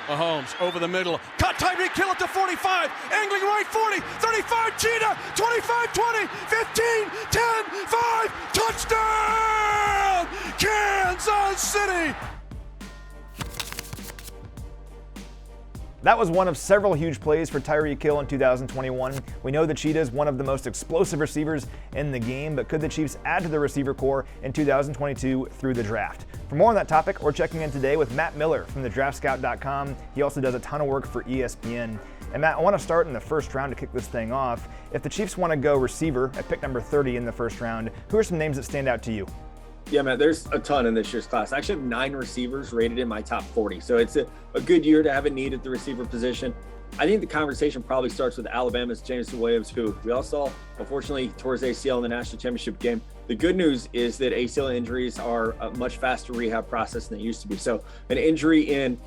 Mahomes over the middle. Caught Tyreek Hill up to 45. Angling right 40. 35. Cheetah. 25, 20, 15, 10, 5. Touchdown! Kansas City! That was one of several huge plays for Tyreek Hill in 2021. We know the Cheetah is one of the most explosive receivers in the game, but could the Chiefs add to the receiver core in 2022 through the draft? For more on that topic, we're checking in today with Matt Miller from thedraftscout.com. He also does a ton of work for ESPN. And Matt, I want to start in the first round to kick this thing off. If the Chiefs want to go receiver at pick number 30 in the first round, who are some names that stand out to you? Yeah, man, there's a ton in this year's class. I actually have 9 receivers rated in my top 40. So it's a good year to have a need at the receiver position. I think the conversation probably starts with Alabama's Jameson Williams, who we all saw, unfortunately, tore his ACL in the national championship game. The good news is that ACL injuries are a much faster rehab process than they used to be. So an injury in,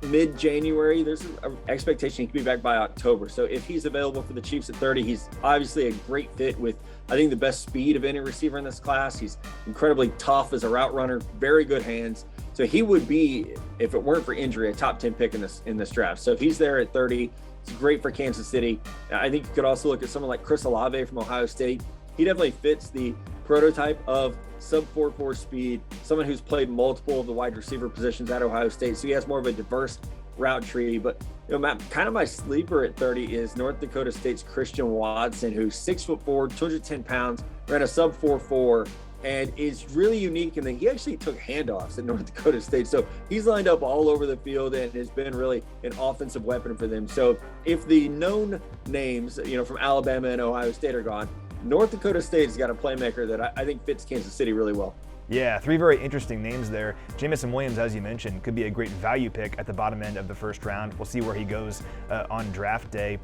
mid-January, there's an expectation he could be back by October. So if he's available for the Chiefs at 30, he's obviously a great fit with, I think, the best speed of any receiver in this class. He's incredibly tough as a route runner, very good hands. So he would be, if it weren't for injury, a top 10 pick in this draft. So if he's there at 30, it's great for Kansas City. I think you could also look at someone like Chris Olave from Ohio State. He definitely fits the prototype of sub 4.4 speed, someone who's played multiple of the wide receiver positions at Ohio State. So he has more of a diverse route tree. But, Matt, kind of my sleeper at 30 is North Dakota State's Christian Watson, who's 6'4", 210 pounds, ran a sub 4.4, and is really unique in that he actually took handoffs at North Dakota State. So he's lined up all over the field and has been really an offensive weapon for them. So if the known names, from Alabama and Ohio State are gone, North Dakota State's got a playmaker that I think fits Kansas City really well. Yeah, 3 very interesting names there. Jameson Williams, as you mentioned, could be a great value pick at the bottom end of the first round. We'll see where he goes on draft day.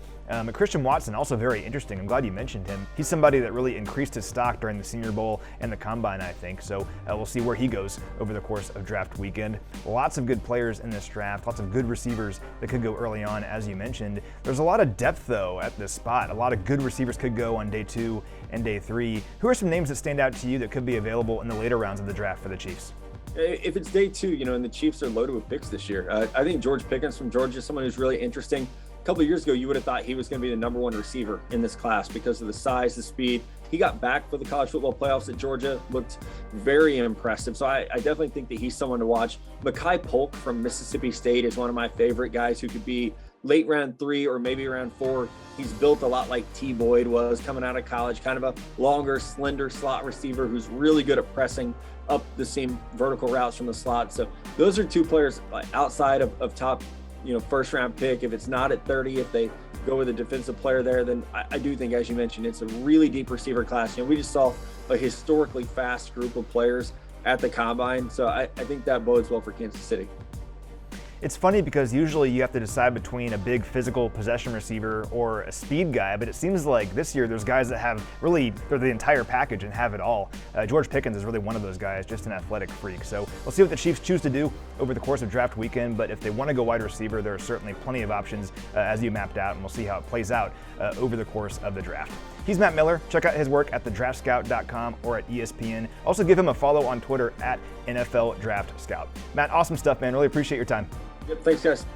Christian Watson, also very interesting. I'm glad you mentioned him. He's somebody that really increased his stock during the Senior Bowl and the Combine, I think. So we'll see where he goes over the course of draft weekend. Lots of good players in this draft, lots of good receivers that could go early on, as you mentioned. There's a lot of depth, though, at this spot. A lot of good receivers could go on day 2 and day 3. Who are some names that stand out to you that could be available in the later rounds of the draft for the Chiefs? If it's day 2, and the Chiefs are loaded with picks this year, I think George Pickens from Georgia is someone who's really interesting. A couple of years ago, you would have thought he was going to be the number 1 receiver in this class because of the size, the speed. He got back for the college football playoffs at Georgia, looked very impressive. So I definitely think that he's someone to watch. Mekhi Polk from Mississippi State is one of my favorite guys who could be late round 3 or maybe round 4. He's built a lot like T. Boyd was coming out of college, kind of a longer, slender slot receiver who's really good at pressing up the seam vertical routes from the slot. So those are 2 players outside of top, first round pick. If it's not at 30, if they go with a defensive player there, then I do think, as you mentioned, it's a really deep receiver class. We just saw a historically fast group of players at the Combine. So I think that bodes well for Kansas City. It's funny because usually you have to decide between a big physical possession receiver or a speed guy, but it seems like this year there's guys that have they're the entire package and have it all. George Pickens is really one of those guys, just an athletic freak. So we'll see what the Chiefs choose to do over the course of draft weekend, but if they want to go wide receiver, there are certainly plenty of options as you mapped out, and we'll see how it plays out over the course of the draft. He's Matt Miller. Check out his work at thedraftscout.com or at ESPN. Also give him a follow on Twitter at NFL Draft Scout. Matt, awesome stuff, man. Really appreciate your time. Yep, thanks, guys.